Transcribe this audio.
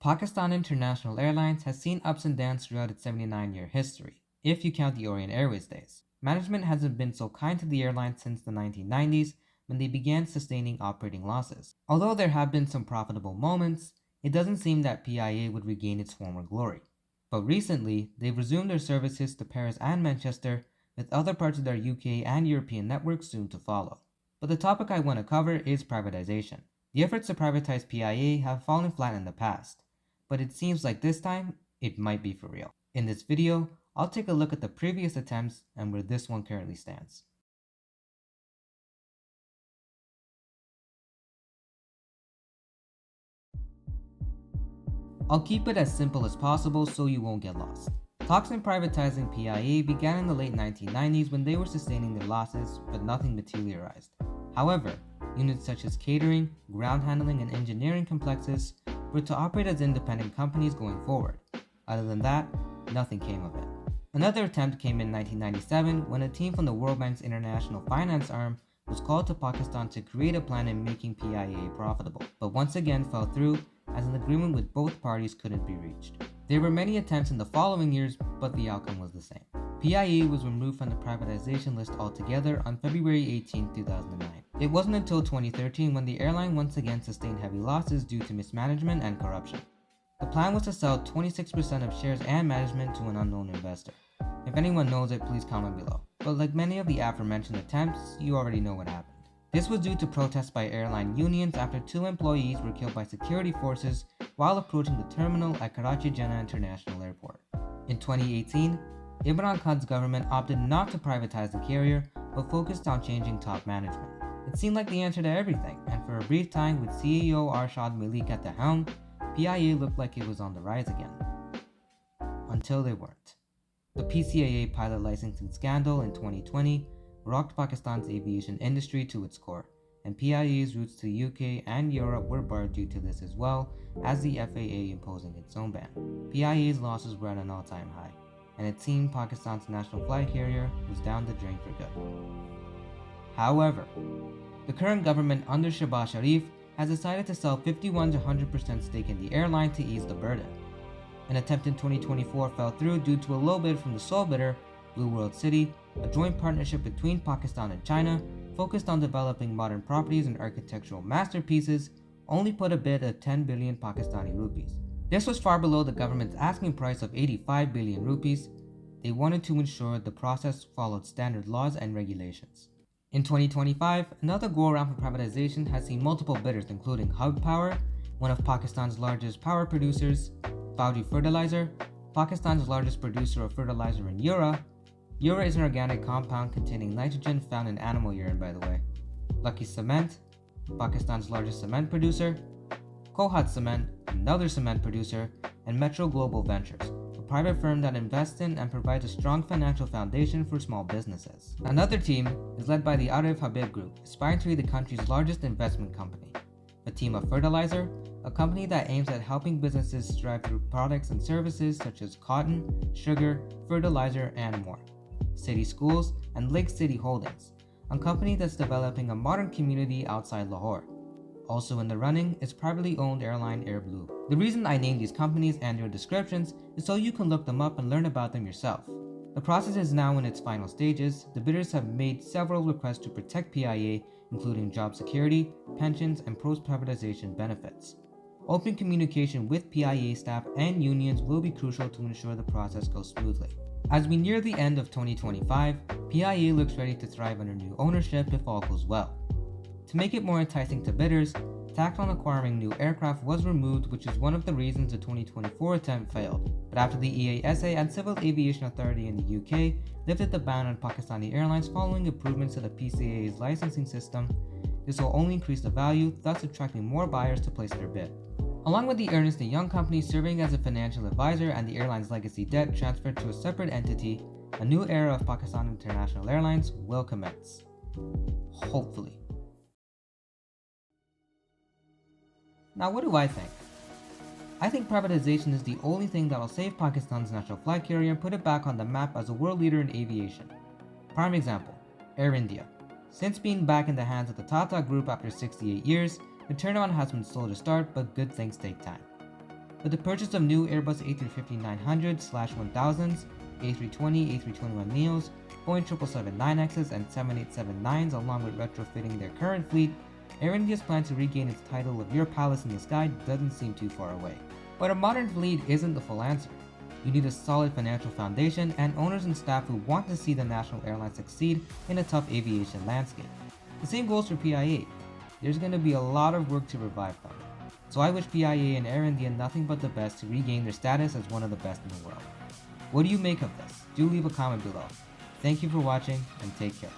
Pakistan International Airlines has seen ups and downs throughout its 79-year history, if you count the Orient Airways days. Management hasn't been so kind to the airline since the 1990s when they began sustaining operating losses. Although there have been some profitable moments, it doesn't seem that PIA would regain its former glory. But recently, they've resumed their services to Paris and Manchester, with other parts of their UK and European networks soon to follow. But the topic I want to cover is privatization. The efforts to privatize PIA have fallen flat in the past, but it seems like this time, it might be for real. In this video, I'll take a look at the previous attempts and where this one currently stands. I'll keep it as simple as possible so you won't get lost. Talks in privatizing PIA began in the late 1990s when they were sustaining their losses, but nothing materialized. However, units such as catering, ground handling, and engineering complexes were to operate as independent companies going forward. Other than that, nothing came of it. Another attempt came in 1997 when a team from the World Bank's international finance arm was called to Pakistan to create a plan in making PIA profitable, but once again fell through as an agreement with both parties couldn't be reached. There were many attempts in the following years, but the outcome was the same. PIA was removed from the privatization list altogether on February 18, 2009. It wasn't until 2013 when the airline once again sustained heavy losses due to mismanagement and corruption. The plan was to sell 26% of shares and management to an unknown investor. If anyone knows it, please comment below. But like many of the aforementioned attempts, you already know what happened. This was due to protests by airline unions after 2 employees were killed by security forces while approaching the terminal at Karachi Jinnah International Airport. In 2018, Imran Khan's government opted not to privatize the carrier, but focused on changing top management. It seemed like the answer to everything, and for a brief time with CEO Arshad Malik at the helm, PIA looked like it was on the rise again. Until they weren't. The PCAA pilot licensing scandal in 2020 rocked Pakistan's aviation industry to its core, and PIA's routes to the UK and Europe were barred due to this as well as the FAA imposing its own ban. PIA's losses were at an all-time high, and it seemed Pakistan's national flag carrier was down the drain for good. However, the current government under Shehbaz Sharif has decided to sell 51 to 100% stake in the airline to ease the burden. An attempt in 2024 fell through due to a low bid from the sole bidder, Blue World City, a joint partnership between Pakistan and China focused on developing modern properties and architectural masterpieces, only put a bid of 10 billion Pakistani rupees. This was far below the government's asking price of 85 billion rupees. They wanted to ensure the process followed standard laws and regulations. In 2025, another go-around for privatization has seen multiple bidders including Hug Power, one of Pakistan's largest power producers, Fauji Fertilizer, Pakistan's largest producer of fertilizer in Ura. Ura is an organic compound containing nitrogen found in animal urine, by the way. Lucky Cement, Pakistan's largest cement producer, Kohat Cement, another cement producer, and Metro Global Ventures, a private firm that invests in and provides a strong financial foundation for small businesses. Another team is led by the Arif Habib Group, aspiring to be the country's largest investment company. Fatima Fertilizer, a company that aims at helping businesses strive through products and services such as cotton, sugar, fertilizer, and more. City Schools, and Lake City Holdings, a company that's developing a modern community outside Lahore. Also in the running is privately owned airline AirBlue. The reason I named these companies and their descriptions is so you can look them up and learn about them yourself. The process is now in its final stages. The bidders have made several requests to protect PIA, including job security, pensions, and post-privatization benefits. Open communication with PIA staff and unions will be crucial to ensure the process goes smoothly. As we near the end of 2025, PIA looks ready to thrive under new ownership if all goes well. To make it more enticing to bidders, tax on acquiring new aircraft was removed, which is one of the reasons the 2024 attempt failed. But after the EASA and Civil Aviation Authority in the UK lifted the ban on Pakistani airlines following improvements to the PCAA's licensing system, this will only increase the value, thus attracting more buyers to place their bid. Along with the Ernst & Young company serving as a financial advisor and the airline's legacy debt transferred to a separate entity, a new era of Pakistan International Airlines will commence. Hopefully. Now, what do I think? I think privatization is the only thing that will save Pakistan's national flag carrier and put it back on the map as a world leader in aviation. Prime example, Air India. Since being back in the hands of the Tata Group after 68 years, the turnaround has been slow to start, but good things take time. With the purchase of new Airbus A350-900/1000s, A320, A321neos, Boeing 777-9Xs, and 787-9s, along with retrofitting their current fleet, Air India's plan to regain its title of Your Palace in the Sky doesn't seem too far away. But a modern fleet isn't the full answer. You need a solid financial foundation and owners and staff who want to see the national airline succeed in a tough aviation landscape. The same goes for PIA. There's going to be a lot of work to revive them. So I wish PIA and Air India nothing but the best to regain their status as one of the best in the world. What do you make of this? Do leave a comment below. Thank you for watching and take care.